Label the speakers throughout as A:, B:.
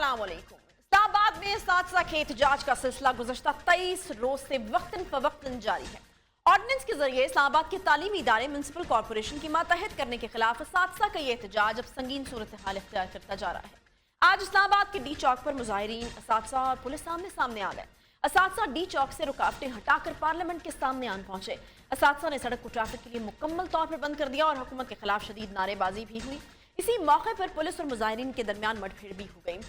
A: अस्सलाम वालेकुम। इस्लामाबाद में सादसा के एहतजाज का सिलसिला गुज़श्ता 23 रोज से वक्तन फवक्तन जारी है। ऑर्डिनेंस के जरिए इस्लामाबाद के तालीमी इदारे म्युनिसिपल कॉर्पोरेशन की मातहत करने के खिलाफ सादसा का ये एहतजाज अब संगीन सूरत हाल इख्तियार करता जा रहा है। आज इस्लामाबाद के डी चौक पर मुजाहिरीन, असातिज़ा और पुलिस सामने सामने आ गए। असातिज़ा डी चौक से रुकावटें हटाकर पार्लियामेंट के सामने आन पहुंचे। असातिज़ा ने सड़क को ट्रैफिक के लिए मुकम्मल तौर पर बंद कर दिया और हुकूमत के खिलाफ शदीद नारेबाजी भी हुई। इसी मौके पर पुलिस और मुजाहिरीन के दरमियान मुठभेड़ भी हो गई।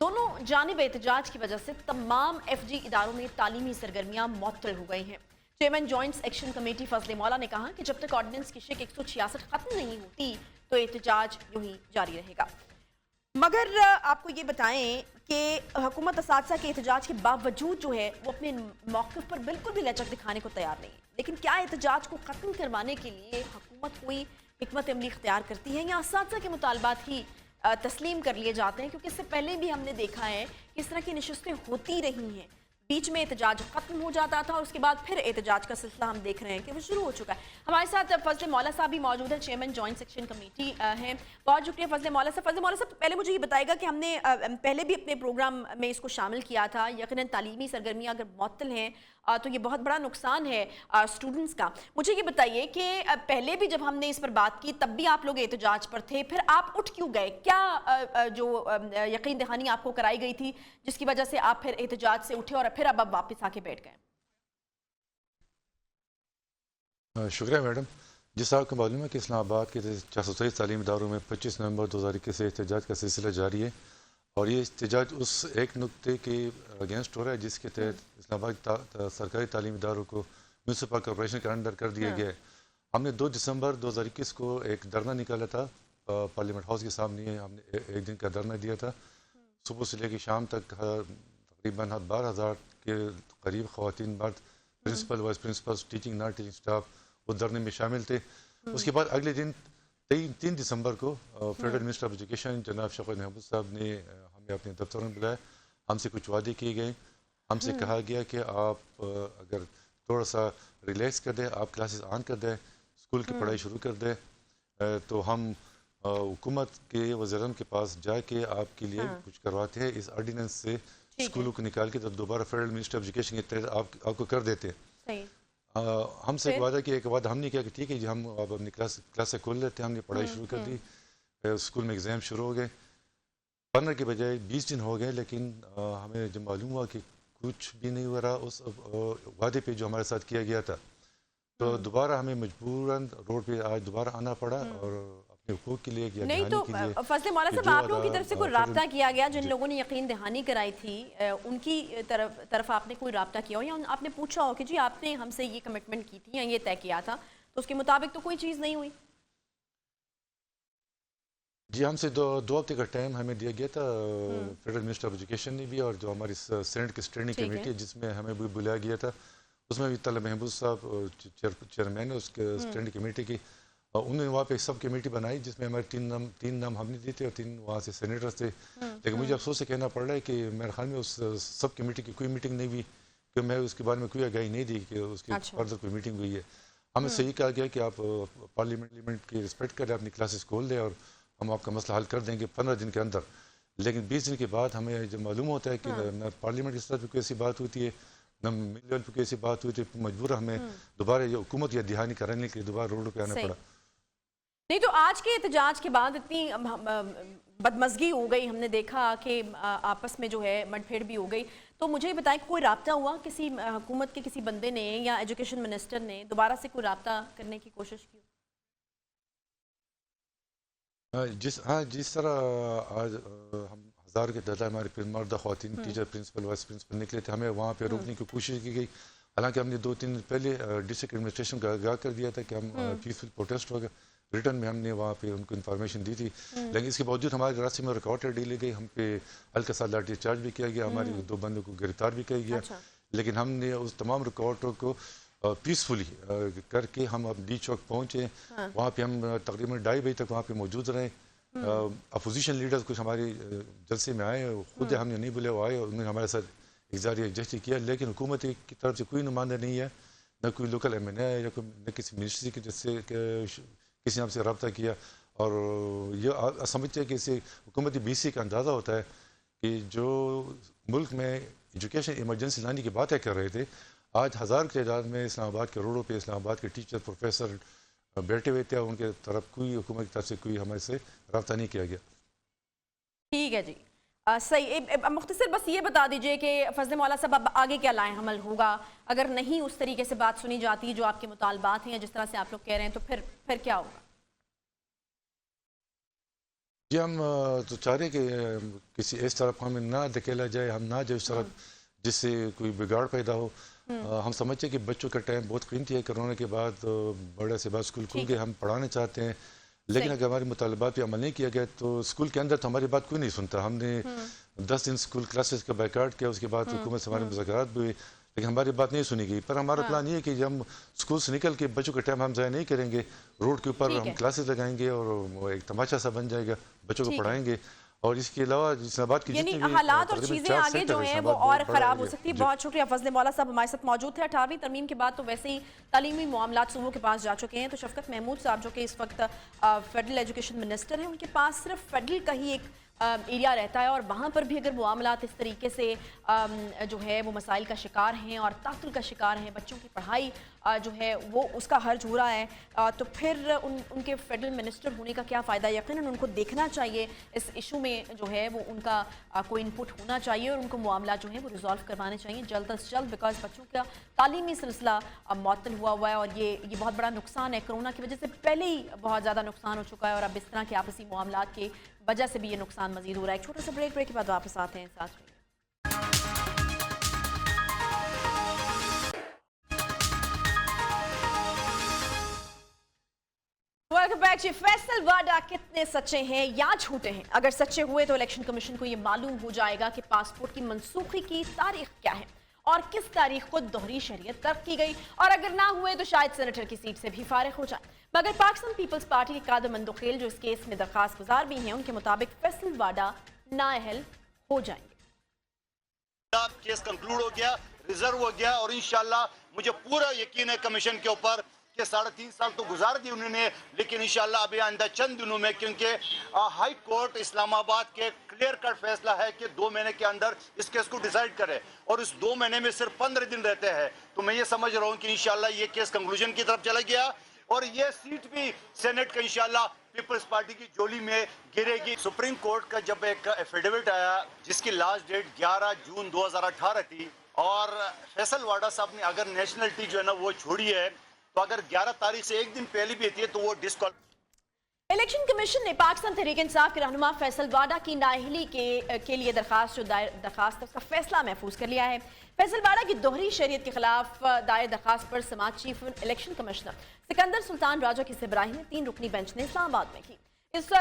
A: दोनों जानिब एहतजाज की वजह से तमाम एफजी इदारों में तालीमी सरगर्मियां मुअत्तल हो गई हैं। चेयरमैन जॉइंट एक्शन कमेटी फजले मौला ने कहा कि जब तक ऑर्डिनेंस की शिक 166 खत्म नहीं होती तो एहतजाज यूं ही जारी रहेगा। मगर आपको ये बताएं कि हुकूमत असातिज़ा के एहतजाज के बावजूद जो है वो अपने मौक़िफ़ पर बिल्कुल भी लचक दिखाने को तैयार नहीं है। लेकिन क्या एहतजाज को ख़त्म करवाने के लिए हुकूमत कोई हिकमत अमली इख्तियार करती है या असातिज़ा के मुतालबात ही तस्लीम कर लिए जाते हैं? क्योंकि इससे पहले भी हमने देखा है कि इस तरह की नशिस्तें होती रही हैं, बीच में एहतजाज खत्म हो जाता था और उसके बाद फिर एहतजाज का सिलसिला हम देख रहे हैं कि वो शुरू हो चुका है। हमारे साथ फजले मौला साहब भी मौजूद है, चेयरमैन जॉइंट सेक्शन कमेटी हैं। बहुत शुक्रिया फजले मौला साहब। फजले मौला साहब, पहले मुझे ये बताएगा कि हमने पहले भी अपने प्रोग्राम में इसको शामिल किया था। यकीनन तालीमी सरगर्मियाँ अगर मुअत्तल हैं तो ये बहुत बड़ा नुकसान है स्टूडेंट्स का। मुझे ये बताइए कि पहले भी जब हमने इस पर बात की तब भी आप लोग एहतजाज पर थे, फिर आप उठ क्यों गए? क्या जो यकीन दहानी आपको कराई गई थी जिसकी वजह से आप फिर एहतजाज से उठे और फिर अब आप वापस आके बैठ गए?
B: शुक्रिया मैडम। जिस आपको मालूम है कि इस्लामाबाद के 423 तालीमी इदारों में 25 नवंबर 2021 से एहतजाज का सिलसिला जारी है और ये एहतजाज उस एक नुक्ते के अगेंस्ट हो रहा है जिसके तहत इस्लामाबाद सरकारी तालीमी इदारों को म्युनिसिपल कॉर्पोरेशन के अंडर कर दिया गया है। हमने 2 दिसंबर 2021 को एक धरना निकाला था पार्लियामेंट हाउस के सामने। हमने एक दिन का धरना दिया था। सुबह से लेकर शाम तक तकरीबन 12,000 के करीब ख़वातीन, मर्द, principal, vice principal, teaching non teaching staff उस धरने में शामिल थे। उसके बाद अगले दिन 3 दिसंबर को फेडरल मिनिस्टर ऑफ एजुकेशन जनाब शौकत महमूद साहब ने हमें अपने दफ्तर में बुलाया। हमसे कुछ वादे किए गए। हमसे कहा गया कि आप अगर थोड़ा सा रिलैक्स कर दें, आप क्लासेस ऑन कर दें, स्कूल की पढ़ाई शुरू कर दें, तो हम हुकूमत के वज़ीर के पास जाके आपके लिए कुछ करवाते हैं। इस ऑर्डिनेंस से स्कूलों को निकाल के तो दोबारा फेडरल मिनिस्टर ऑफ एजुकेशन के तहत आपको कर देते हैं। हमसे एक वादा किया, एक वादा हमने किया कि ठीक है जी, हम अब अपनी क्लासें खोल लेते हैं। हमने पढ़ाई शुरू कर दी। स्कूल में एग्ज़ाम शुरू हो गए। 15 के बजाय 20 दिन हो गए, लेकिन हमें जब मालूम हुआ कि कुछ भी नहीं हो रहा उस वादे पे जो हमारे साथ किया गया था, तो दोबारा हमें मजबूरन रोड पे आज दोबारा आना पड़ा और अपने हुकूक के लिए
A: नहीं तो फजले मौला साहब, आप लोगों की तरफ से कोई राब्ता किया गया? जिन लोगों ने यकीन दहानी कराई थी उनकी तरफ आपने कोई राब्ता किया हो या आपने पूछा हो कि जी आपने हमसे ये कमिटमेंट की थी या ये तय किया था तो उसके मुताबिक तो कोई चीज़ नहीं हुई?
B: जी, हमसे दो हफ्ते का टाइम हमें दिया गया था फेडरल मिनिस्टर ऑफ एजुकेशन ने भी, और जो हमारी सेनेट की स्टैंडिंग कमेटी है जिसमें हमें भी बुलाया गया था, उसमें भी तलब महमूद साहब चेयरमैन है उसके स्टैंडिंग कमेटी की। उन्होंने वहाँ पे एक सब कमेटी बनाई जिसमें हमारे तीन नाम हमने दिए थे और 3 वहाँ से सेनेटर्स थे। लेकिन मुझे अफसोस से कहना पड़ रहा है कि मेरे ख्याल में उस सब कमेटी की कोई मीटिंग नहीं हुई, कि मैं उसके बारे में कोई आगाही नहीं दी कि उसकी फर्दर कोई मीटिंग हुई है। हमें सही कहा गया कि आप पार्लियामेंट की रिस्पेक्ट करें, अपनी क्लासेस खोल दें और हम आपका मसला हल कर देंगे 15 दिन के अंदर। लेकिन 20 दिन के बाद हमें जब मालूम होता है कि न पार्लियामेंट की सतह पर कोई ऐसी बात होती है, न मिल लेवल पर कोई ऐसी बात हुई, तो मजबूर हमें दोबारा ये हुकूमत या दहानी कराने के लिए दोबारा रोड पर आना पड़ा।
A: नहीं तो आज के एहतजाज के बाद इतनी बदमज़गी हो गई, हमने देखा कि आपस में जो है मुठभेड़ भी हो गई, तो मुझे बताएं कोई राब्ता हुआ किसी हुकूमत के किसी बंदे ने या एजुकेशन मिनिस्टर ने दोबारा से कोई राब्ता करने की कोशिश की?
B: जिस तरह आज हम 1000 के दादा हमारे मर्द ख़वातीन टीचर, प्रिंसिपल, वाइस प्रिंसिपल निकले थे, हमें वहाँ पे रोकने की कोशिश की गई। हालांकि हमने 2-3 दिन पहले डिस्ट्रिक्ट एडमिनिस्ट्रेशन का आगाह कर दिया था कि हम पीसफुल प्रोटेस्ट होगा। रिटर्न में हमने वहाँ पे उनको इन्फॉर्मेशन दी थी, लेकिन इसके बावजूद हमारे रास्ते में रिकॉर्ड डी ली गई, हम पे हल्का सा लाठी चार्ज भी किया गया, हमारी 2 बंदों को गिरफ्तार भी किया गया। लेकिन हमने उस तमाम रिकॉर्डों को पीसफुली करके हम अब डी चौक पहुँचे। वहाँ पे हम तकरीबन 2:30 बजे तक वहाँ पे मौजूद रहे। अपोजिशन लीडर्स कुछ हमारे जलसे में आए, खुद हमने नहीं बुलाया, वो आए और उन्होंने हमारे साथ इज़हार यकजहती किया, लेकिन हुकूमत की तरफ से कोई नुमाइंदा नहीं है, न कोई लोकल MNA है या न किसी मिनिस्ट्री की जिससे किसी ने हमसे रब्ता किया। और ये समझते हैं कि इससे हुकूमती BC का अंदाज़ा होता है کہ جو ملک میں ایجوکیشن ایمرجنسی لانے کی باتیں کر رہے تھے، آج ہزار کی تعداد میں اسلام آباد کے روڈوں پہ اسلام آباد کے ٹیچر پروفیسر بیٹھے ہوئے تھے، اور ان کے طرف کوئی حکومت کی طرف سے کوئی ہمارے سے رابطہ نہیں کیا گیا۔
A: ٹھیک ہے جی، صحیح۔ مختصر بس یہ بتا دیجئے کہ فضل مولا صاحب اب آگے کیا لائے عمل ہوگا اگر نہیں اس طریقے سے بات سنی جاتی جو آپ کے مطالبات ہیں یا جس طرح سے آپ لوگ کہہ رہے ہیں، تو پھر کیا ہوگا؟
B: جی ہم تو چاہ رہے کہ کسی اس طرف ہمیں نہ دھکیلا جائے، ہم نہ جائے اس طرف جس سے کوئی بگاڑ پیدا ہو۔ ہم سمجھتے ہیں کہ بچوں کا ٹائم بہت قیمتی ہے، کرونا کے بعد بڑے سے بعد اسکول کھل گئے، ہم پڑھانا چاہتے ہیں، لیکن اگر ہمارے مطالبات پہ عمل نہیں کیا گیا تو اسکول کے اندر تو ہماری بات کوئی نہیں سنتا۔ ہم نے 10 دن اسکول کلاسز کا بائیکاٹ کیا، اس کے بعد حکومت سے ہمارے مذاکرات بھی ہوئے، لیکن ہماری بات نہیں سنی گئی۔ پر ہمارا پلان یہ ہے کہ ہم اسکول سے نکل کے بچوں کا ٹائم ہم ضائع نہیں کریں گے، روڈ کے اوپر ہم کلاسز لگائیں گے اور وہ ایک تماشا سا بن جائے گا، بچوں کو پڑھائیں گے۔ اور اس کے علاوہ اسلام آباد کی
A: یعنی حالات اور چیزیں آگے جو ہیں وہ اور خراب ہو سکتی ہے۔ بہت شکریہ فضل مولا صاحب ہمارے ساتھ موجود تھے۔ 18ویں ترمیم کے بعد تو ویسے ہی تعلیمی معاملات صوبوں کے پاس جا چکے ہیں، تو شفقت محمود صاحب جو کہ اس وقت فیڈرل ایجوکیشن منسٹر ہیں، ان کے پاس صرف فیڈرل کا ہی ایک ایریا رہتا ہے، اور وہاں پر بھی اگر معاملات اس طریقے سے جو ہے وہ مسائل کا شکار ہیں اور تعطل کا شکار ہیں، بچوں کی پڑھائی جو ہے وہ اس کا حرج ہو رہا ہے، تو پھر ان کے فیڈرل منسٹر ہونے کا کیا فائدہ؟ یقیناً ان کو دیکھنا چاہیے اس ایشو میں جو ہے وہ ان کا کوئی انپٹ ہونا چاہیے، اور ان کو معاملات جو ہیں وہ ریزالو کروانے چاہیے جلد از جلد، بیکاز بچوں کا تعلیمی سلسلہ معطل ہوا ہے، اور یہ بہت بڑا نقصان ہے۔ کرونا کی وجہ سے پہلے ہی بہت زیادہ نقصان ہو چکا ہے، اور اب اس طرح کے آپسی معاملات کی وجہ سے بھی یہ نقصان مزید ہو رہا ہے۔ ایک چھوٹا سا بریک کے بعد واپس آتے ہیں، ساتھ میں ویلکم بیک جی۔ فیصل واڈا کتنے سچے ہیں یا جھوٹے ہیں؟ اگر سچے ہوئے تو الیکشن کمیشن کو یہ معلوم ہو جائے گا کہ پاسپورٹ کی منسوخی کی تاریخ کیا ہے اور کس تاریخ کو دوہری شریعت ترک کی گئی، اور اگر نہ ہوئے تو شاید سینیٹر کی سیٹ سے بھی فارغ ہو جائے۔ مگر پاکستان پیپلز پارٹی کے قادر مندوخیل جو اس کیس میں درخواست گزار بھی ہیں، ان کے مطابق فیصل واڈا نااہل ہو جائیں گے۔
C: کیس کنکلوڈ ہو گیا، ریزرو ہو گیا، اور انشاءاللہ مجھے پورا یقین ہے کمیشن کے اوپر کہ 3.5 سال تو گزار دی انہوں نے، لیکن انشاءاللہ ابھی آئندہ چند دنوں میں، کیونکہ ہائی کورٹ اسلام آباد کے کلیئر کٹ فیصلہ ہے کہ 2 مہینے کے اندر اس کیس کو ڈیسائیڈ کرے، اور اس 2 مہینے میں صرف 15 دن رہتے ہیں، تو میں یہ سمجھ رہا ہوں کہ انشاءاللہ یہ کیس کنکلوژن کی طرف چلا گیا، اور یہ سیٹ بھی سینٹ کا انشاءاللہ پیپلز پارٹی کی جولی میں گرے گی۔ سپریم کورٹ کا جب ایک ایفیڈیوٹ آیا جس کی لاسٹ ڈیٹ 11 جون 2018 تھی، اور فیصل واڈا صاحب نے اگر نیشنلٹی جو ہے نا وہ چھوڑی ہے، تو اگر 11 تاریخ سے 1 دن پہلے بھی ہوتی ہے تو وہ
A: الیکشن کمیشن نے پاکستان تحریک انصاف کے رہنما فیصل واڈا کی نااہلی کے لیے درخواست اس کا فیصلہ محفوظ کر لیا ہے۔ فیصل واڈا کی دوہری شریعت کے خلاف دائر درخواست پر سماعت چیف الیکشن کمشنر سکندر سلطان راجہ کی سربراہی میں 3 رکنی بینچ نے اسلام آباد میں کی۔ اس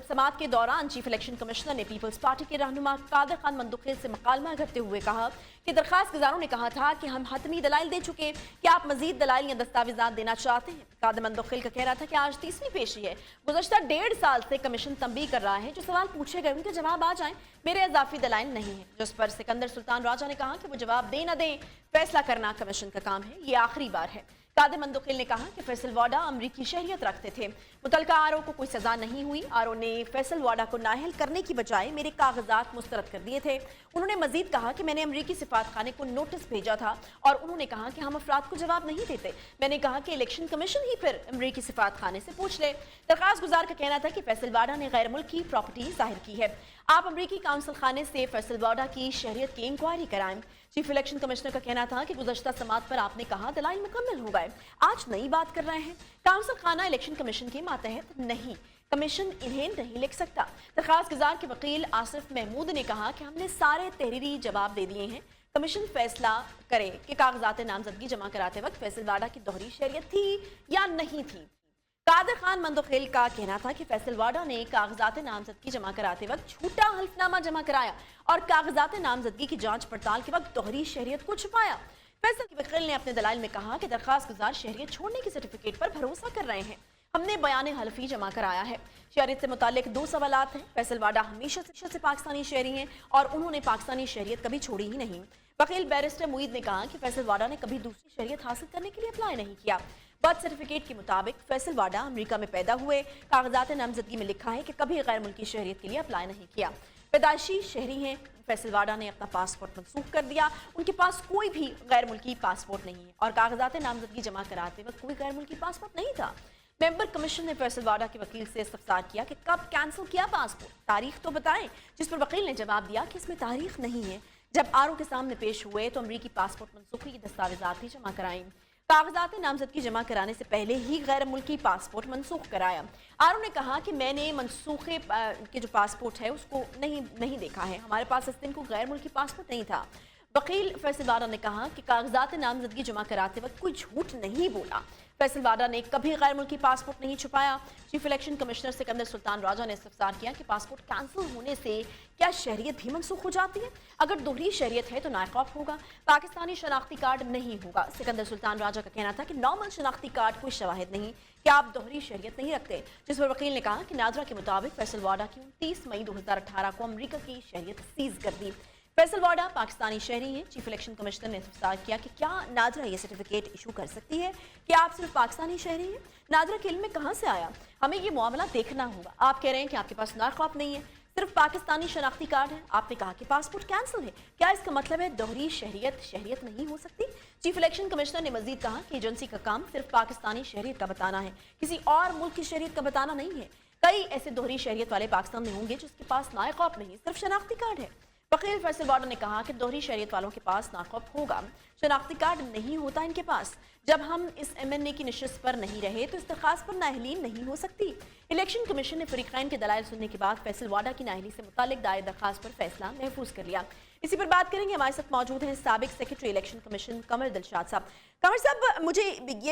A: سماعت کے دوران چیف الیکشن کمشنر نے پیپلز پارٹی کے رہنما قادر خان مندوخیل سے مکالمہ کرتے ہوئے کہا کہ درخواست گزاروں نے کہا تھا کہ ہم حتمی دلائل دے چکے، کہ آپ مزید دلائل یا دستاویزات دینا چاہتے ہیں۔ قادر مندوخیل کا کہہ رہا تھا کہ آج 30ویں پیشی ہے، گزشتہ 1.5 سال سے کمیشن تنبیہ کر رہا ہے، جو سوال پوچھے گئے ان کے جواب آ جائیں، میرے اضافی دلائل نہیں ہیں، جس پر سکندر سلطان راجہ نے کہا کہ وہ جواب دے نہ دیں، فیصلہ کرنا کمیشن کا کام ہے، یہ آخری بار ہے۔ قادر مندوخیل نے کہا کہ فیصل واڈا امریکی شہریت رکھتے تھے، متعلقہ آرو کو کوئی سزا نہیں ہوئی، آرو نے فیصل واڈا کو نااہل کرنے کی بجائے میرے کاغذات مسترد کر دیے تھے۔ انہوں نے مزید کہا کہ میں نے امریکی سفارت خانے کو نوٹس بھیجا تھا، اور انہوں نے کہا کہ ہم افراد کو جواب نہیں دیتے۔ میں نے کہا کہ الیکشن کمیشن ہی پھر امریکی سفارت خانے سے پوچھ لے۔ درخواست گزار کا کہنا تھا کہ فیصل واڈا نے غیر ملکی پراپرٹی ظاہر کی ہے، آپ امریکی کونسل خانے سے فیصل واڈا کی شہریت کی انکوائری کرائیں۔ چیف الیکشن کمشنر کا کہنا تھا کہ گزشتہ سماعت پر آپ نے کہا دلائل مکمل ہو گئے، آج نئی بات کر رہے ہیں۔ کونسل خانہ الیکشن کمیشن کے ماتحت نہیں، کمیشن انہیں نہیں لکھ سکتا۔ درخواست گزار کے وکیل آصف محمود نے کہا کہ ہم نے سارے تحریری جواب دے دیے ہیں، کمیشن فیصلہ کرے کہ کاغذات نامزدگی جمع کراتے وقت فیصل واڈا کی دوہری شہریت تھی یا نہیں تھی۔ قادر خان مندوخیل کا کہنا تھا کہ فیصل واڈا نے کاغذات نامزدگی جمع کراتے وقت جھوٹا حلف نامہ جمع کرایا اور کاغذات نامزدگی کی جانچ پڑتال کے وقت دوہری شہریت کو چھپایا۔ فیصل کے وکیل نے اپنے دلائل میں کہا کہ درخواست گزار شہریت چھوڑنے کی سرٹیفکیٹ پر بھروسہ کر رہے ہیں، ہم نے بیان حلفی جمع کرایا ہے۔ شہریت سے متعلق 2 سوالات ہیں۔ فیصل واڈا ہمیشہ سے پاکستانی شہری ہیں اور انہوں نے پاکستانی شہریت کبھی چھوڑی ہی نہیں۔ وکیل بیرسٹر معید نے کہا کہ فیصل واڈا نے کبھی دوسری شہریت حاصل کرنے کے لیے اپلائی نہیں کیا۔ برتھ سرٹیفکیٹ کے مطابق فیصل واڈا امریکہ میں پیدا ہوئے، کاغذات نامزدگی میں لکھا ہے کہ کبھی غیر ملکی شہریت کے لیے اپلائی نہیں کیا۔ पैदाइशी शहरी हैं। फैसल वाडा ने अपना पासपोर्ट मनसूख कर दिया। उनके पास कोई भी गैर मुल्की पासपोर्ट नहीं है और कागजात नामजदगी जमा कराते वक्त कोई गैर मुल्की पासपोर्ट नहीं था। मेंबर कमीशन ने फैसल वाडा के वकील से इस्तफसार किया कि कब कैंसिल किया पासपोर्ट, तारीख तो बताएं, जिस पर वकील ने जवाब दिया कि इसमें तारीख नहीं है। जब आरओ के सामने पेश हुए तो अमरीकी पासपोर्ट मनसूखी की दस्तावेजात ही जमा कराई। कागजात नामजदगी जमा कराने से पहले ही गैर मुल्की पासपोर्ट मनसूख कराया। आरओ ने कहा कि मैंने मनसूखे के जो पासपोर्ट है उसको नहीं देखा है, हमारे पास इस दिन को गैर मुल्की पासपोर्ट नहीं था। वकील फैसल वाडा ने कहा कि कागजात नामजदगी जमा कराते वक्त कोई झूठ नहीं बोला। फैसल वाडा ने कभी गैर मुल्की पासपोर्ट नहीं छुपाया। Chief election commissioner Sikandar Sultan Raja ने इस्तफसार किया कि पासपोर्ट कैंसिल होने से क्या शहरियत भी मनसूख हो जाती है? अगर दोहरी शहरियत है तो नाकाब होगा, पाकिस्तानी शनाख्ती कार्ड नहीं होगा। सिकंदर सुल्तान राजा का कहना था कि नॉर्मल शनाख्ती कार्ड कोई शवाहिद नहीं कि आप दोहरी शहरियत नहीं रखते, जिस पर वकील ने कहा कि नाजरा के मुताबिक फैसल वाडा की 29 मई 2018 को अमरीका की शहरियत सीज कर दी। फैसल वाडा पाकिस्तानी शहरी हैं। चीफ इलेक्शन कमिश्नर ने इस्तफसार किया कि क्या नाजरा ये सर्टिफिकेट इशू कर सकती है कि आप सिर्फ पाकिस्तानी शहरी हैं? नाजरा के इल्म में कहाँ से आया? हमें ये मामला देखना होगा। आप कह रहे हैं कि आपके पास नाकाब नहीं है, सिर्फ पाकिस्तानी शनाख्ती कार्ड है। आपने कहा कि पासपोर्ट कैंसिल है, क्या इसका मतलब है दोहरी शहरियत नहीं हो सकती? चीफ इलेक्शन कमिश्नर ने मजीद कहा कि एजेंसी का काम सिर्फ पाकिस्तानी शहरियत का बताना है, किसी और मुल्क की शहरियत का बताना नहीं है। कई ऐसे दोहरी शहरियत वाले पाकिस्तान में होंगे जिसके पास नाकाब नहीं, सिर्फ शनाख्ती कार्ड है। वकील फैसल वाडा ने कहा कि दोहरी शहरियत वालों के पास नाकाब होगा, शनाख्ती कार्ड नहीं होता इनके पास। जब हम इस MNA की नशिस्त पर नहीं रहे तो इस दरखास्त पर नाअहलीन नहीं हो सकती। इलेक्शन कमीशन ने फरीकैन के दलाइल सुनने के बाद फैसल वाडा की नाअहली से मुतालिक दायर दरखास्त पर फैसला महफूज कर लिया। इसी पर बात करेंगे, हमारे साथ मौजूद हैं साबिक सेक्रेटरी इलेक्शन कमीशन कमर दिलशाद साहब। कमर साहब,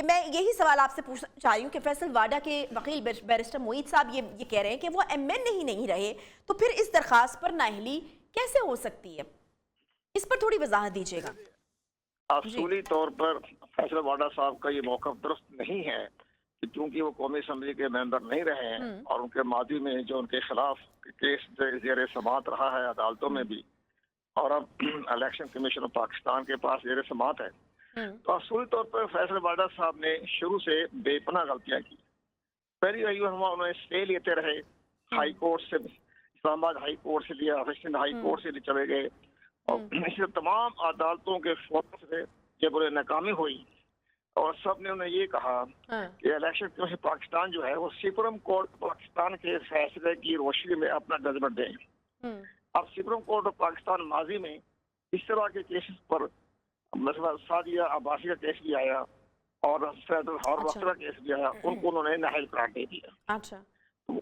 A: मैं यही सवाल आपसे पूछना चाह रही हूँ कि फैसल वाडा के वकील बैरिस्टर मोईद साहब ये कह रहे हैं कि वो MNA ही नहीं रहे, तो फिर इस दरखास्त पर नाअहली कैसे हो सकती है? इस पर थोड़ी वजाहत दीजिएगा।
D: असूली तौर पर फैसल वाडा साहब का ये मौक़िफ़ दुरुस्त नहीं है कि चूंकि वो कौमी असम्बली के मेंबर नहीं रहे हैं और उनके माजी में जो उनके खिलाफ केस ज़ेर समात रहा है अदालतों में भी, और अब इलेक्शन कमीशन ऑफ पाकिस्तान के पास ज़ेर समात है, तो असूली तौर पर फैसल वाडा साहब ने शुरू से बेपनाह गलतियाँ की। पहली वही उन्होंने स्टे लेते रहे, हाई कोर्ट से, इस्लामाबाद हाई कोर्ट से लिया, सिंध हाई कोर्ट से चले गए और इसे तमाम अदालतों के फोरम से जब उन्हें नाकामी हुई और सब ने उन्हें ये कहा कि इलेक्शन कमीशन पाकिस्तान जो है वो सुप्रीम कोर्ट पाकिस्तान के फैसले की रोशनी में अपना जजमेंट दें। अब सुप्रीम कोर्ट ऑफ पाकिस्तान माजी में इस तरह के केसेस पर मसला सादिया अब्बासी का केस भी आया और वक्त का केस भी आया, उनको उन्होंने नाअहल करार दे दिया। तो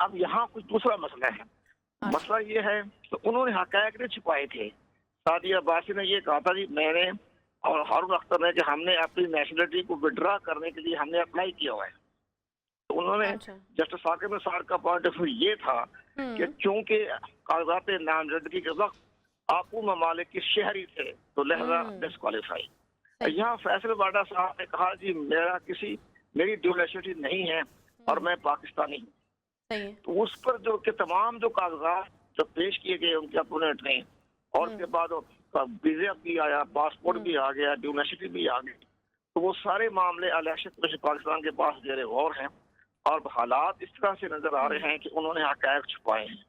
D: अब यहाँ कुछ दूसरा मसला है। मसला ये है तो उन्होंने हक़ाइक़ नहीं छुपाए थे। सादिया अब्बासी ने ये कहा था जी मैंने और हारून अख्तर ने कि हमने अपनी नेशनलिटी को विड्रा करने के लिए हमने अप्लाई किया हुआ है। तो उन्होंने जस्टिस साकिब निसार का पॉइंट ऑफ व्यू ये था कि चूंकि कागजात नामजदगी के वक्त आप उन ममालिक की शहरी थे तो लिहाजा डिस्क्वालीफाई। यहाँ फैसल वाडा साहब ने कहा जी मेरी ड्यूल नेशनलिटी नहीं है और मैं पाकिस्तानी हूँ। तो उस पर जो के तमाम जो कागजात जो पेश किए गए उनके अपोनेंट ने, और उसके बाद वीजा भी आया, पासपोर्ट भी आ गया, ड्यूल नेशनलिटी भी आ गई, तो वो सारे मामले इलेक्शन कमीशन पाकिस्तान के पास ज़ेर गौर हैं और हालात इस तरह से नजर आ रहे हैं कि उन्होंने हक़ाइक़ छुपाए हैं।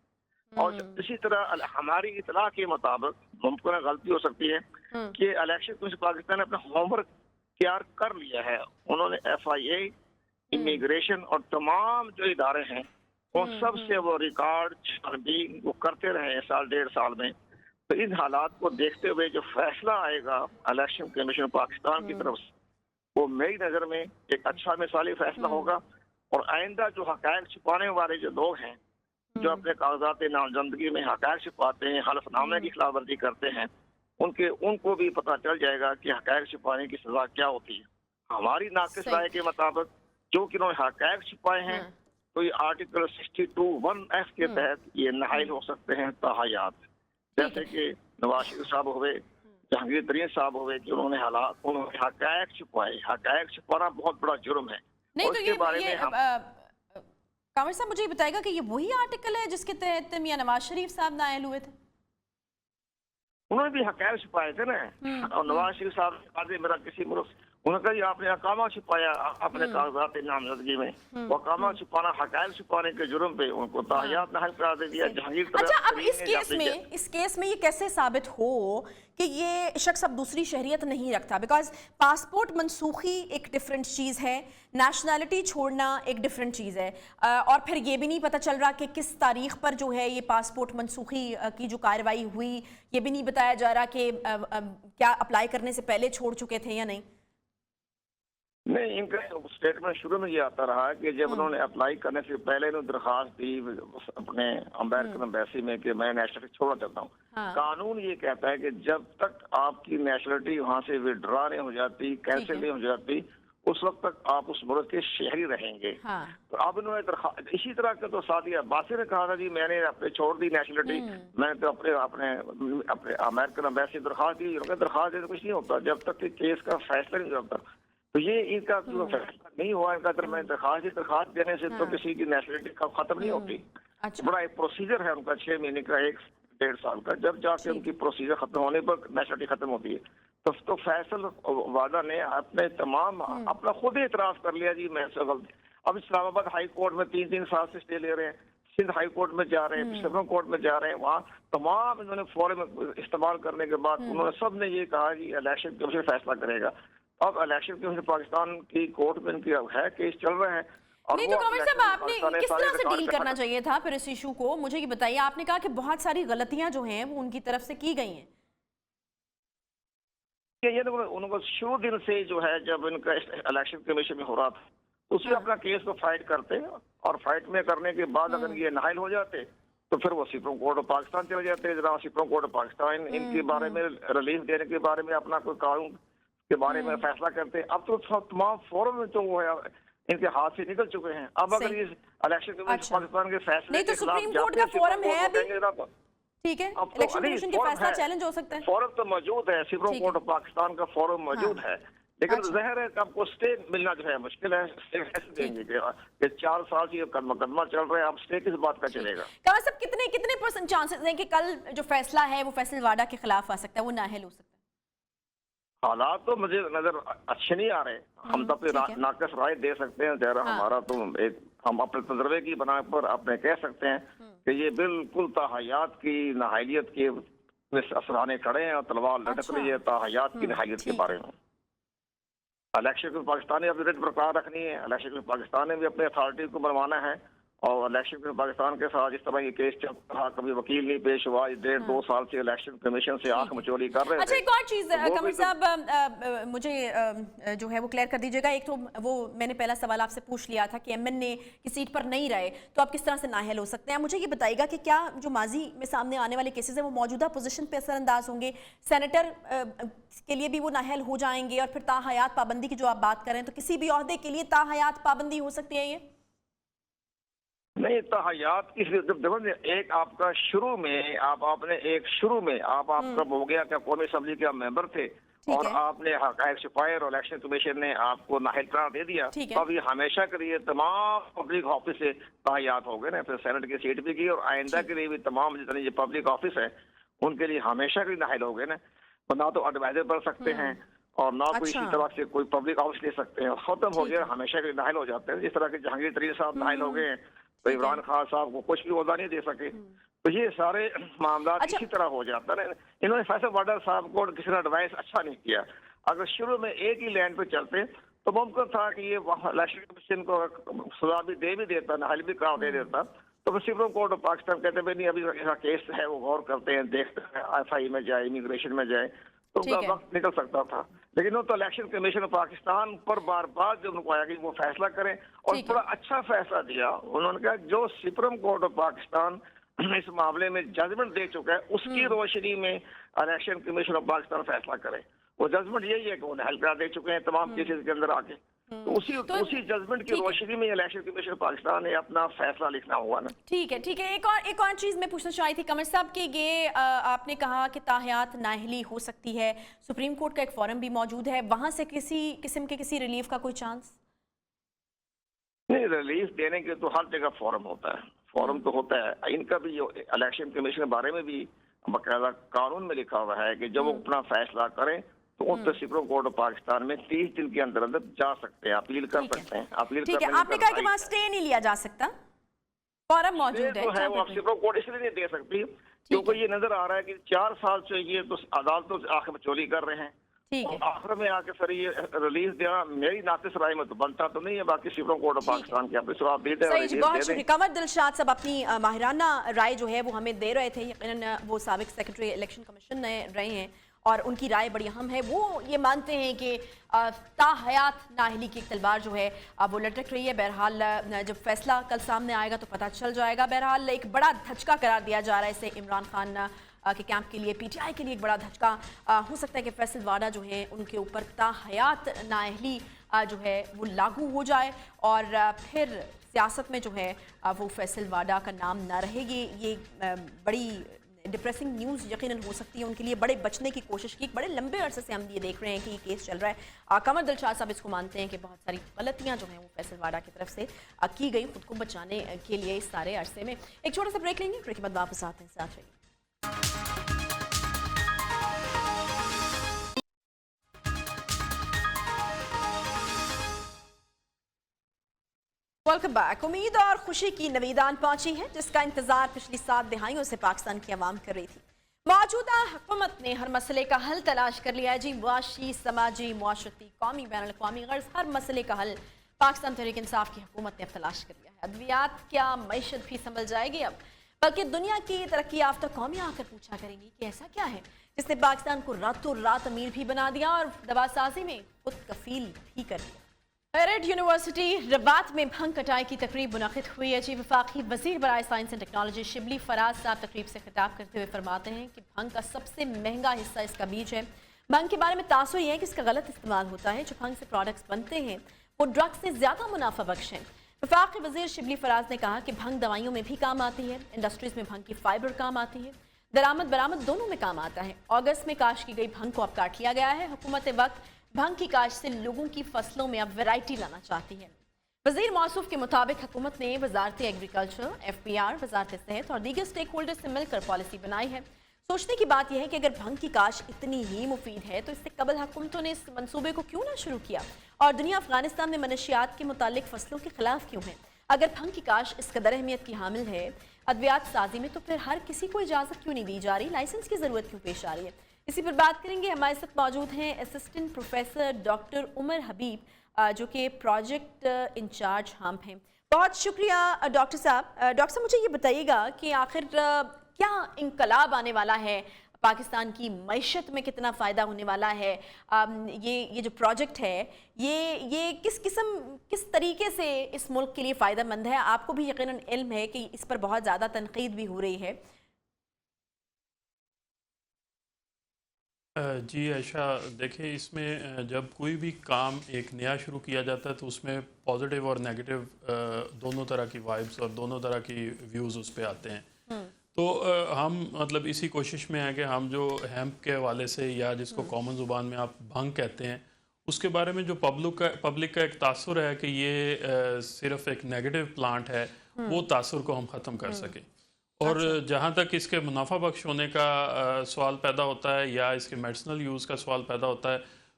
D: और इसी तरह हमारी इतला के मुताबिक मुमकिन गलती हो सकती है कि इलेक्शन कमीशन पाकिस्तान ने अपना होमवर्क तैयार कर लिया है। उन्होंने FIA, इमिग्रेशन और तमाम जो इदारे हैं उन सब से वो रिकॉर्ड छानबीन वो करते रहे हैं साल डेढ़ साल में। तो इन हालात को देखते हुए जो फैसला आएगा इलेक्शन कमीशन पाकिस्तान की तरफ से वो मेरी नज़र में एक अच्छा मिसाली फैसला होगा। और आइंदा जो हक़ाइक़ छुपाने वाले जो लोग हैं जो अपने कागजात नामजदगी में हक़ाइक़ छुपाते हैं, हलफनामे की खिलाफ वर्जी करते हैं, उनको भी पता चल जाएगा कि हक़ाइक़ छुपाने की सज़ा क्या होती है। हमारी नाक़िस राय के मुताबिक जो कि उन्होंने हक़ाइक़ छुपाए हैं तो ये आर्टिकल 62(1)(f) के तहत ये नाअहल हो सकते हैं ताहयात, जैसे कि नवाज शरीफ साहब हुए, जहांगीर तरीन साहब हुए कि उन्होंने हक़ाइक़ छुपाए। हक़ाइक़ छुपाना बहुत बड़ा जुर्म है।
A: नहीं तो ये कामिल साहब मुझे बताएगा कि ये वही आर्टिकल है जिसके तहत मियां नवाज शरीफ साहब नाअहल हुए थे?
D: उन्होंने भी हक़ाइक़ छुपाए थे ना। और नवाज शरीफ साहब ने कहा मेरा किसी मुल्क उन्होंने कहा जी आपने अकामा छुपाया अपने कागजात नामजदगी में, वो अकामा छुपाना, हकायक छुपाने के जुर्म पे उनको ताहियात नाहल करार दे दिया। जहांगीर
A: अच्छा, अब इस केस में ये कैसे साबित हो कि ये शख्स अब दूसरी शहरियत नहीं रखता? बिकॉज पासपोर्ट मनसूखी एक डिफरेंट चीज़ है, नेशनैलिटी छोड़ना एक डिफरेंट चीज़ है, और फिर ये भी नहीं पता चल रहा कि किस तारीख पर जो है ये पासपोर्ट मनसूखी की जो कार्रवाई हुई, ये भी नहीं बताया जा रहा कि क्या अप्लाई करने से पहले छोड़ चुके थे या नहीं।
D: नहीं, इनका स्टेटमेंट शुरू में ये आता रहा कि जब उन्होंने अप्लाई करने से पहले उन्होंने दरखास्त दी अपने अमेरिकन एम्बेसी में कि मैं नेशनलिटी छोड़ना चाहता हूँ।
A: हाँ।
D: कानून ये कहता है कि जब तक आपकी नेशनलिटी वहाँ से विड्रॉ नहीं हो जाती, कैंसिल नहीं हो जाती, उस वक्त तक आप उस मुल्क के शहरी रहेंगे।
A: हाँ।
D: तो अब इन्होंने इसी तरह का तो सादिया अब्बासी ने कहा था जी मैंने अपने छोड़ दी नेशनलिटी, मैंने तो अपने अमेरिकन एम्बेसी दरखास्त दी। दरखास्त दे तो कुछ नहीं होता जब तक कि केस का फैसला नहीं होता। तो ये इनका जो फैसला नहीं हुआ, इनका अगर मैं दरखास्त देने से तो किसी की नेशनलिटी खत्म नहीं होती।
A: अच्छा।
D: बड़ा एक प्रोसीजर है उनका 6 महीने का, 1-1.5 साल का, जब जाके उनकी प्रोसीजर खत्म होने पर नेशनलिटी खत्म होती है। तो फैसल वादा ने अपने तमाम अपना खुद ही इतराज कर लिया जी मैं गलती। अब इस्लामाबाद हाई कोर्ट में 3-3 साल से स्टे ले रहे हैं, सिंध हाई कोर्ट में जा रहे हैं, सुप्रीम कोर्ट में जा रहे हैं, वहाँ तमाम इन्होंने फॉरम इस्तेमाल करने के बाद उन्होंने सब ने ये कहा जी इलेक्शन कमीशन फैसला करेगा। अब इलेक्शन कमीशन पाकिस्तान की कोर्ट में इनकी है केस चल रहे हैं।
A: नहीं तो कमर साहब, आपने किस तरह से डील करना चाहिए था फिर इस इशू को, मुझे ये बताइए। आपने कहा कि बहुत सारी गलतियां जो हैं वो उनकी तरफ से की गई हैं।
D: ये उनको शुरू दिन से जो है जब इनका इलेक्शन कमीशन में हो रहा था उसमें अपना केस को फाइट करते, और फाइट में करने के बाद अगर ये नाइल हो जाते तो फिर वो सुप्रीम कोर्ट ऑफ पाकिस्तान चले जाते। जरा सुप्रीम कोर्ट ऑफ पाकिस्तान इनके बारे में रिलीफ देने के बारे में अपना कोई कानून के बारे में फैसला करते। अब तो तमाम फोरम में तो वो है इनके हाथ से निकल चुके हैं। अब अगर इस इलेक्शन कमीशन पाकिस्तान के फैसले
A: नहीं तो सुप्रीम कोर्ट का फोरम है अभी, ठीक है, इलेक्शन कमीशन के फैसला चैलेंज हो सकता है।
D: फोरम तो मौजूद है, सुप्रीम कोर्ट ऑफ पाकिस्तान का फोरम मौजूद है, लेकिन ज़ाहिर है कि आपको स्टे मिलना जो है मुश्किल है। स्टे कैसे देंगे कि 4 साल से मुकदमा चल रहा है, अब स्टे किस बात का चलेगा?
A: कमर साहब, कितने % चांसेस हैं कि कल जो फैसला है वो फैसल वाडा के खिलाफ आ सकता है, वो नाअहल हो सकता है?
D: हालात तो मुझे नजर अच्छे नहीं आ रहे। हम तो अपनी नाकस राय दे सकते हैं, जरा हमारा तो एक हम अपने तजर्बे की बना पर अपने कह सकते हैं कि ये बिल्कुल ताहयात की नाहलियत के असराने खड़े हैं और तलवार लटक रही है ताहयात की नाहलियत के बारे में। इलेक्शन पाकिस्तान ने अपनी रिट बरकरार रखनी है, इलेक्शन पाकिस्तान ने भी अपने अथॉरिटी को बनवाना है, और इलेक्शन पाकिस्तान के साथ जिस तरह ये केस चल रहा, कभी वकील नहीं पेश हुआ, 1.5-2 साल से इलेक्शन कमीशन से आंख मचोली कर रहे हैं।
A: अच्छा, एक और चीज कमर साहब मुझे जो है वो क्लियर कर दीजिएगा। एक तो वो मैंने पहला सवाल आपसे पूछ लिया था कि एमएन ने किस सीट पर नहीं रहे तो आप किस तरह से नाअहल हो सकते हैं। मुझे ये बताइएगा कि क्या जो माजी में सामने आने वाले केसेस हैं वो मौजूदा पोजीशन पे असरअंदाज होंगे, सेनेटर के लिए भी वो नाअहल हो जाएंगे, और फिर ताहयात पाबंदी की जो आप बात कर रहे हैं तो किसी भी ओहदे के लिए ताहयात पाबंदी हो सकती है? ये
D: नहीं, ताहयात की देखो, एक आपका शुरू में आपने एक शुरू में आपका हो गया क्या कौमी असम्बली के मेंबर थे और आपने हक़ाइक़ छुपाए और इलेक्शन कमीशन ने आपको नाअहल करार दे दिया, तो अभी हमेशा के लिए तमाम पब्लिक ऑफिस से ताहयात हो गए ना। फिर सेनेट की सीट भी की और आइंदा के लिए भी तमाम जितने जो पब्लिक ऑफिस है उनके लिए हमेशा के लिए नाअहल हो गए ना। तो ना तो एडवाइजर बन सकते हैं और ना कोई इसी तरह से कोई पब्लिक ऑफिस ले सकते हैं। खत्म हो गया, हमेशा के लिए नाअहल हो जाते हैं। जिस तरह के जहांगीर तरीन साहब नाअहल हो गए हैं तो इमरान खान साहब को कुछ भी ओहदा नहीं दे सके। तो ये सारे मामला इसी तरह हो जाता है। इन्होंने फैसल वाडा साहब को किसी ने एडवाइस अच्छा नहीं किया। अगर शुरू में एक ही लैंड पे चलते तो मुमकिन था कि ये इलेक्शन कमीशन को सजा भी देता, नाअहल भी करार दे देता। तो सुप्रीम कोर्ट ऑफ पाकिस्तान कहते भाई नहीं, अभी ऐसा केस है वो गौर करते हैं, देखते हैं, FI में जाए, इमिग्रेशन में जाए, तो उनका वक्त निकल सकता था। लेकिन वो तो इलेक्शन कमीशन पाकिस्तान पर बार बार जब उनको आया कि वो फैसला करें और बड़ा अच्छा फैसला दिया। उन्होंने कहा जो सुप्रीम कोर्ट ऑफ पाकिस्तान इस मामले में जजमेंट दे चुका है उसकी रोशनी में इलेक्शन कमीशन ऑफ पाकिस्तान फैसला करे। वो जजमेंट यही है कि वो नाअहल करार दे चुके हैं तमाम केसेस के अंदर आके। तो उसी जजमेंट की रोशनी में इलेक्शन कमीशन पाकिस्तान ने अपना फैसला लिखना हुआ ना। ठीक है।
A: एक और चीज मैं पूछना चाही थी कमर साहब कि ये आपने कहा कि ताहयात नाअहली हो सकती है, सुप्रीम कोर्ट का एक फोरम भी मौजूद है, वहां से किसी किस्म के किसी रिलीफ का कोई चांस
D: नहीं? रिलीफ देने के तो हर जगह फोरम होता है, फोरम तो होता है। इनका भी इलेक्शन कमीशन के बारे में भी बाकायदा कानून में लिखा हुआ है कि जब वो अपना फैसला करें तो उन पे सुप्रीम कोर्ट ऑफ पाकिस्तान में 30 दिन के अंदर अंदर जा सकते हैं, अपील कर सकते हैं। अपील
A: ठीक है, आपने कहा कि वहाँ स्टे नहीं लिया जा सकता, फॉरम मौजूद है,
D: जो है वो आप सुप्रीम कोर्ट इसलिए नहीं दे सकती क्योंकि ये नजर आ रहा है कि 4 साल से ये तो अदालतों से आखिर में चोरी कर रहे हैं।
A: ठीक है,
D: आखिर में आके सर ये रिलीज देना मेरी नातिस राय में तो बनता तो नहीं है, बाकी सुप्रीम कोर्ट ऑफ पाकिस्तान के अपने जवाब देते हैं।
A: सही जी, बहुत शुक्रिया। कमर दिलशाद साहब अपनी माहिराना राय जो है वो हमें दे रहे थे। यकीनन वो साबिक सेक्रेटरी इलेक्शन कमीशन में रहे हैं और उनकी राय बड़ी अहम है। वो ये मानते हैं कि ताहयात नाअहली की एक तलवार जो है वो लटक रही है। बहरहाल जब फैसला कल सामने आएगा तो पता चल जाएगा। बहरहाल एक बड़ा धचका करार दिया जा रहा है इसे इमरान खान के कैंप के लिए, पीटीआई के लिए एक बड़ा धचका हो सकता है कि फैसल वाडा जो है उनके ऊपर ताहयात नाअहली जो है वो लागू हो जाए और फिर सियासत में जो है वो फैसल वाडा का नाम ना रहेगी। ये बड़ी डिप्रेसिंग न्यूज़ यकीनन हो सकती है उनके लिए। बड़े बचने की कोशिश की, बड़े लंबे अरसे से हम ये देख रहे हैं कि ये केस चल रहा है। कमर दिलशाद साहब इसको मानते हैं कि बहुत सारी गलतियां जो हैं वो फैसल वाडा की तरफ से की गई खुद को बचाने के लिए इस सारे अरसे में। एक छोटा सा ब्रेक लेंगे, ब्रेक के बाद वापस आते हैं, साथ रहिए। Welcome back. उम्मीद और खुशी की नवीदान पहुंची है जिसका इंतजार पिछली 7 दहाइयों से पाकिस्तान की आवाम कर रही थी। मौजूदा हुकूमत ने हर मसले का हल तलाश कर लिया है जी। मुआशी, समाजी, मुआशरती, कौमी, बैन अल-अक़वामी गर्ज हर मसले का हल पाकिस्तान तहरीक इंसाफ की हुकूमत ने अब तलाश कर लिया है। अद्वियात क्या मईशत भी संभल जाएगी अब, बल्कि दुनिया की तरक्की याफ्ता कौमें आकर पूछा करेंगी कि ऐसा क्या है जिसने पाकिस्तान को रातों रात अमीर भी बना दिया और दवासाजी में खुद कफील भी कर दिया। पेरेड यूनिवर्सिटी रबात में भंग कटाई की तकरीब मुनक़िद हुई है जी। वफाकी वज़ीर बराए science and technology Shibli Faraz साहब तकरीब से खिताब करते हुए फरमाते हैं कि भंग का सबसे महंगा हिस्सा इसका बीज है। भंग के बारे में तासुर यह है कि इसका गलत इस्तेमाल होता है। जो भंग से प्रोडक्ट्स बनते हैं वो ड्रग्स से ज़्यादा मुनाफा बख्श हैं। वफाकी वज़ीर शिबली फराज ने कहा कि भंग दवाइयों में भी काम आती है, इंडस्ट्रीज़ में भंग की फाइबर काम आती है, दरामद बरामद दोनों में काम आता है। अगस्त में काश की गई भंग को अब काट लिया गया है। हुकूमत वक्त भंग की काश्त से लोगों की फसलों में अब वैरायटी लाना चाहती है। वज़ीर मौसूफ के मुताबिक हुकूमत ने वजारत एग्रीकल्चर, FPR, वजारत सेहत और दीगर स्टेक होल्डर से मिलकर पॉलिसी बनाई है। सोचने की बात यह है कि अगर भंग की काश्त इतनी ही मुफीद है तो इससे कबल हुकूमतों ने इस मंसूबे को क्यों ना शुरू किया और दुनिया अफगानिस्तान में मनशियात के मुतालिक फसलों के खिलाफ क्यों है। अगर भंग की काश्त इस कदर अहमियत की हामिल है अद्वियात साजी में, तो फिर हर किसी को इजाज़त क्यों नहीं दी जा रही, लाइसेंस की ज़रूरत क्यों पेश आ रही है। इसी पर बात करेंगे। हमारे साथ मौजूद हैं असिस्टेंट प्रोफेसर डॉक्टर उमर हबीब जो कि प्रोजेक्ट इंचार्ज हम्प हैं। बहुत शुक्रिया डॉक्टर साहब। डॉक्टर साहब मुझे ये बताइएगा कि आखिर क्या इंकलाब आने वाला है, पाकिस्तान की मईशत में कितना फ़ायदा होने वाला है, ये जो प्रोजेक्ट है ये किस तरीके से इस मुल्क के लिए फ़ायदा मंद है। आपको भी यकीनन इल्म है कि इस पर बहुत ज़्यादा तनकीद भी हो रही है।
E: जी आयशा, देखिए इसमें जब कोई भी काम एक नया शुरू किया जाता है तो उसमें पॉजिटिव और नेगेटिव दोनों तरह की वाइब्स और दोनों तरह की व्यूज़ उस पर आते हैं। तो हम मतलब इसी कोशिश में हैं कि हम जो हेम्प के हवाले से या जिसको कॉमन ज़ुबान में आप भंग कहते हैं उसके बारे में जो पब्लिक का एक तासुर है कि ये सिर्फ एक नेगेटिव प्लांट है, वो तासुर को हम ख़त्म कर सकें। और जहाँ तक इसके मुनाफा बख्श होने का सवाल पैदा होता है या इसके मेडिसिनल यूज़ का सवाल पैदा होता है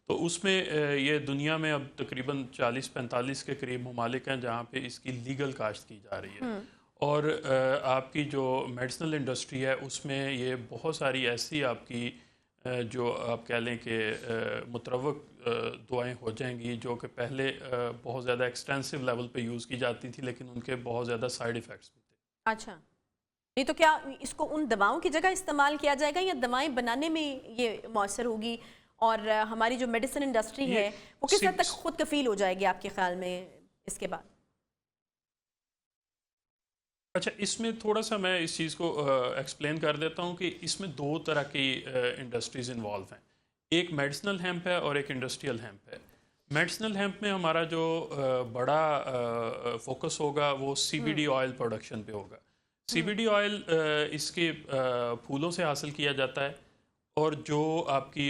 E: तो उसमें ये दुनिया में अब तकरीबन 40-45 के करीब ममालिक हैं जहाँ पे इसकी लीगल काश्त की जा रही है। और आपकी जो मेडिसिनल इंडस्ट्री है उसमें ये बहुत सारी ऐसी आपकी जो आप कह लें कि मुतरवक दवाएँ हो जाएंगी जो कि पहले बहुत ज़्यादा एक्सटेंसिव लेवल पे यूज़ की जाती थी लेकिन उनके बहुत ज़्यादा साइड इफ़ेक्ट्स भी थे।
A: अच्छा, नहीं तो क्या इसको उन दवाओं की जगह इस्तेमाल किया जाएगा या दवाएं बनाने में ये मौसर होगी और हमारी जो मेडिसिन इंडस्ट्री है वो किस हद तक खुद कफील हो जाएगी आपके ख्याल में इसके बाद?
E: अच्छा, इसमें थोड़ा सा मैं इस चीज़ को एक्सप्लेन कर देता हूँ कि इसमें दो तरह की इंडस्ट्रीज़ इन्वॉल्व हैं। एक मेडिसिनल हेम्प है और एक इंडस्ट्रियल हेम्प है। मेडिसिनल हेम्प में हमारा जो बड़ा फोकस होगा वो CBD ऑयल प्रोडक्शन पे होगा। CBD ऑयल इसके फूलों से हासिल किया जाता है और जो आपकी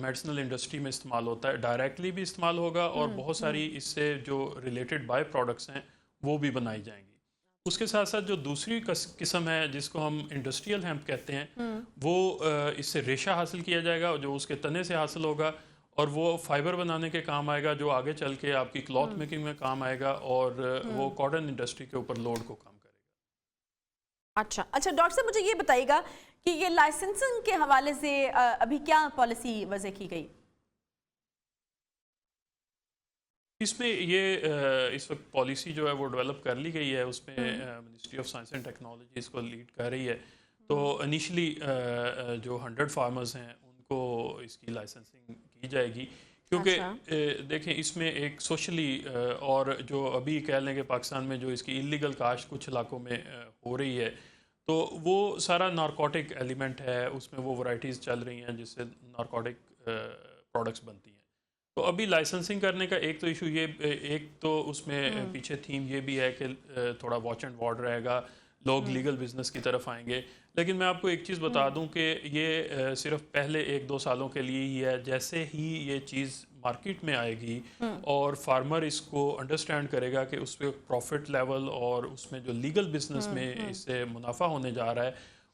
E: मेडिसिनल इंडस्ट्री में इस्तेमाल होता है डायरेक्टली भी इस्तेमाल होगा और बहुत सारी इससे जो रिलेटेड बाय प्रोडक्ट्स हैं वो भी बनाई जाएंगी। اس کے ساتھ ساتھ جو دوسری قسم ہے جس کو ہم انڈسٹریل ہیمپ کہتے ہیں وہ اس سے ریشہ حاصل کیا جائے گا جو اس کے تنے سے حاصل ہوگا اور وہ فائبر بنانے کے کام آئے گا جو آگے چل کے آپ کی کلاتھ میکنگ میں کام آئے گا اور وہ کاٹن انڈسٹری کے اوپر لوڈ کو کام کرے گا.
A: اچھا ڈاکٹر صاحب مجھے یہ بتائیے گا کہ یہ لائسنسنگ کے حوالے سے ابھی کیا پالیسی وضع کی گئی؟
E: اس میں یہ اس وقت پالیسی جو ہے وہ ڈیولپ کر لی گئی ہے. اس میں ministry of science and technology اس کو لیڈ کر رہی ہے. تو انیشلی جو 100 فارمرز ہیں ان کو اس کی لائسنسنگ کی جائے گی کیونکہ دیکھیں اس میں ایک سوشلی اور جو ابھی کہہ لیں کہ پاکستان میں جو اس کی انلیگل کاشت کچھ علاقوں میں ہو رہی ہے تو وہ سارا نارکوٹک ایلیمنٹ ہے. اس میں وہ ورائٹیز چل رہی ہیں جس سے نارکوٹک پروڈکٹس بنتی ہیں. تو ابھی لائسنسنگ کرنے کا ایک تو ایشو یہ ایک تو اس میں پیچھے تھیم یہ بھی ہے کہ تھوڑا واچ اینڈ وارڈ رہے گا, لوگ لیگل بزنس کی طرف آئیں گے. لیکن میں آپ کو ایک چیز بتا دوں کہ یہ صرف پہلے 1-2 سالوں کے لیے ہی ہے. جیسے ہی یہ چیز مارکیٹ میں آئے گی اور فارمر اس کو انڈرسٹینڈ کرے گا کہ اس پہ پروفٹ لیول اور اس میں جو لیگل بزنس میں اس سے منافع ہونے جا رہا ہے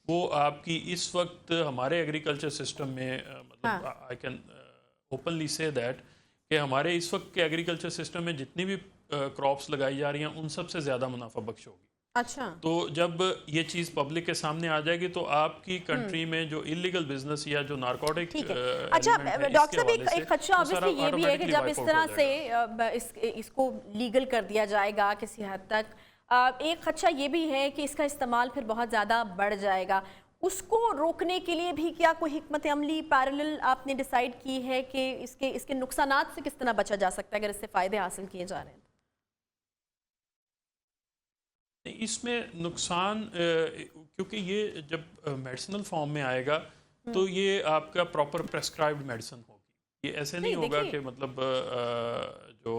E: وہ آپ کی اس وقت ہمارے ایگریکلچر سسٹم میں مطلب آئی کین اوپنلی سے دیٹ کہ ہمارے اس وقت کے ایگریکلچر سسٹم میں جتنی بھی کراپس لگائی جا رہی ہیں ان سب سے زیادہ منافع بخش ہوگی.
A: اچھا
E: تو جب یہ چیز پبلک کے سامنے آ جائے گی تو آپ کی کنٹری میں جو انلیگل بزنس یا جو نارکوٹک
A: اچھا ڈاکٹر صاحب ایک خدشہ obviously یہ بھی ہے کہ جب اس طرح سے اس کو لیگل کر دیا جائے گا کسی حد تک, ایک خدشہ یہ بھی ہے کہ اس کا استعمال پھر بہت زیادہ بڑھ جائے گا. اس کو روکنے کے لیے بھی کیا کوئی حکمت عملی پیرالل آپ نے ڈیسائیڈ کی ہے کہ اس کے نقصانات سے کس طرح بچا جا سکتا ہے اگر اس سے فائدے حاصل کیے جا رہے ہیں؟
E: اس میں نقصان کیونکہ یہ جب میڈیسنل فارم میں آئے گا تو یہ آپ کا پراپر پریسکرائبڈ میڈیسن ہوگی. یہ ایسے نہیں ہوگا کہ مطلب جو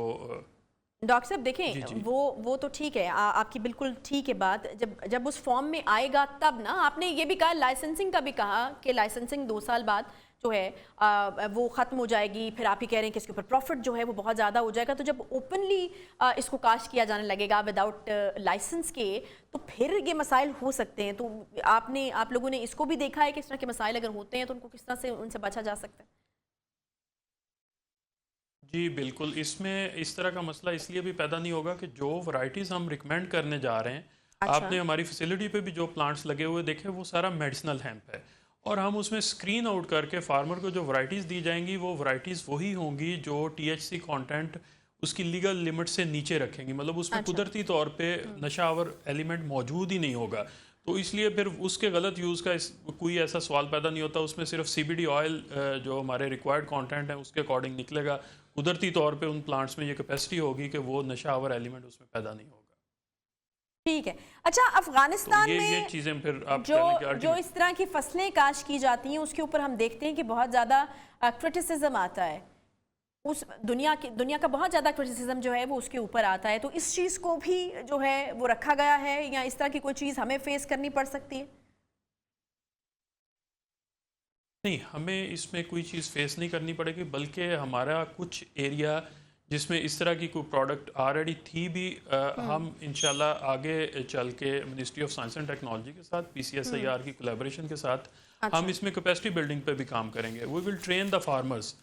A: ڈاکٹر صاحب دیکھیں وہ تو ٹھیک ہے, آپ کی بالکل ٹھیک ہے بات. جب اس فارم میں آئے گا تب نا, آپ نے یہ بھی کہا لائسنسنگ کا بھی کہا کہ لائسنسنگ 2 سال بعد جو ہے وہ ختم ہو جائے گی. پھر آپ ہی کہہ رہے ہیں کہ اس کے اوپر پروفٹ جو ہے وہ بہت زیادہ ہو جائے گا. تو جب اوپنلی اس کو کاشت کیا جانے لگے گا وداؤٹ لائسنس کے تو پھر یہ مسائل ہو سکتے ہیں. تو آپ لوگوں نے اس کو بھی دیکھا ہے کہ اس طرح کے مسائل اگر ہوتے ہیں تو ان کو کس طرح سے ان سے بچا جا سکتا ہے؟
E: جی بالکل, اس میں اس طرح کا مسئلہ اس لیے بھی پیدا نہیں ہوگا کہ جو ورائٹیز ہم ریکمینڈ کرنے جا رہے ہیں آپ نے ہماری فیسلٹی پہ بھی جو پلانٹس لگے ہوئے دیکھے وہ سارا میڈیسنل ہیمپ ہے اور ہم اس میں اسکرین آؤٹ کر کے فارمر کو جو ورائٹیز دی جائیں گی وہ ورائٹیز وہی ہوں گی جو THC کانٹینٹ اس کی لیگل لمٹ سے نیچے رکھیں گی. مطلب اس میں قدرتی طور پہ نشہ آور ایلیمنٹ موجود ہی نہیں ہوگا. تو اس لیے پھر اس کے غلط یوز کا کوئی ایسا سوال پیدا نہیں ہوتا. اس میں صرف CBD آئل جو ہمارے ریکوائرڈ کانٹینٹ ہے اس کے اکارڈنگ نکلے گا. قدرتی طور پہ ان پلانٹس میں یہ کیپیسٹی ہوگی کہ وہ نشہ آور ایلیمنٹ اس میں پیدا نہیں ہوگا.
A: ٹھیک ہے. اچھا افغانستان میں
E: یہ چیزیں پھر آپ
A: جو اس طرح کی فصلیں کاشت کی جاتی ہیں اس کے اوپر ہم دیکھتے ہیں کہ بہت زیادہ کرٹیسزم آتا ہے. اس دنیا کا بہت زیادہ کرٹیسزم جو ہے وہ اس کے اوپر آتا ہے. تو اس چیز کو بھی جو ہے وہ رکھا گیا ہے یا اس طرح کی کوئی چیز ہمیں فیس کرنی پڑ سکتی ہے؟
E: نہیں, ہمیں اس میں کوئی چیز فیس نہیں کرنی پڑے گی بلکہ ہمارا کچھ ایریا جس میں اس طرح کی کوئی پروڈکٹ آلریڈی تھی بھی ہم انشاءاللہ آگے چل کے ministry of science and technology کے ساتھ PCSIR کی کولیبریشن کے ساتھ ہم اس میں کیپیسٹی بلڈنگ پہ بھی کام کریں گے. وی ول ٹرین دا فارمرز.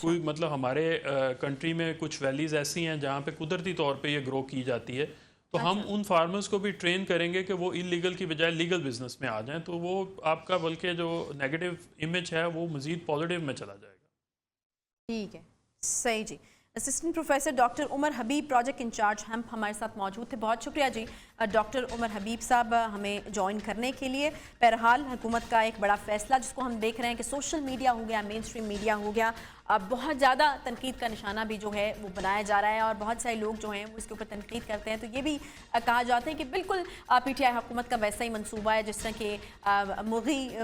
E: کوئی مطلب ہمارے کنٹری میں کچھ ویلیز ایسی ہیں جہاں پہ قدرتی طور پہ یہ گرو کی جاتی ہے تو ہم ان فارمرز کو بھی ٹرین کریں گے کہ وہ انلیگل کی بجائے لیگل بزنس میں آ جائیں تو وہ آپ کا بلکہ جو نیگیٹو امیج ہے وہ مزید پازیٹیو میں چلا جائے گا.
A: ٹھیک ہے, صحیح جی. اسسٹنٹ پروفیسر ڈاکٹر عمر حبیب پروجیکٹ انچارج ہیمپ ہمارے ساتھ موجود تھے. بہت شکریہ جی ڈاکٹر عمر حبیب صاحب ہمیں جوائن کرنے کے لیے. بہرحال حکومت کا ایک بڑا فیصلہ جس کو ہم دیکھ رہے ہیں کہ سوشل میڈیا ہو گیا, مین اسٹریم میڈیا ہو گیا, بہت زیادہ تنقید کا نشانہ بھی جو ہے وہ بنایا جا رہا ہے اور بہت سارے لوگ جو ہیں وہ اس کے اوپر تنقید کرتے ہیں. تو یہ بھی کہا جاتا ہے کہ بالکل PTI حکومت کا ویسا ہی منصوبہ ہے جس طرح کہ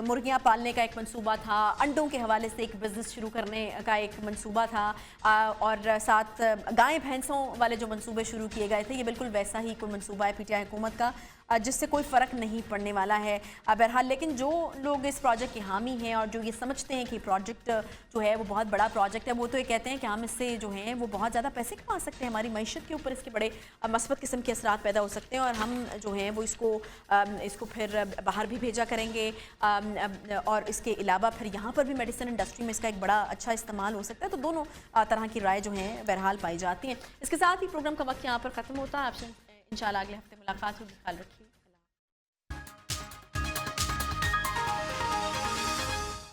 A: مرغیاں پالنے کا ایک منصوبہ تھا, انڈوں کے حوالے سے ایک بزنس شروع کرنے کا ایک منصوبہ تھا اور ساتھ گائے بھینسوں والے جو منصوبے شروع کیے گئے تھے, یہ بالکل ویسا ہی کوئی منصوبہ ہے PTI حکومت کا. जिससे कोई फ़र्क नहीं पड़ने वाला है। बहरहाल लेकिन जो लोग इस प्रोजेक्ट के हामी हैं और जो ये समझते हैं कि प्रोजेक्ट जो है वो बहुत बड़ा प्रोजेक्ट है, वो तो ये कहते हैं कि हम इससे जो हैं वो बहुत ज़्यादा पैसे कमा सकते हैं, हमारी मईशत के ऊपर इसके बड़े मस्बत किस्म के असरात पैदा हो सकते हैं और हम जो हैं वो इसको फिर बाहर भी भेजा करेंगे और इसके अलावा फिर यहाँ पर भी मेडिसिन इंडस्ट्री में इसका एक बड़ा अच्छा इस्तेमाल हो सकता है। तो दोनों तरह की राय जो हैं बहरहाल पाई जाती हैं। इसके साथ ही प्रोग्राम का वक्त यहाँ पर ख़त्म होता है। आपसे इंशाल्लाह अगले हफ्ते मुलाकात होगी। ख्याल रखिए।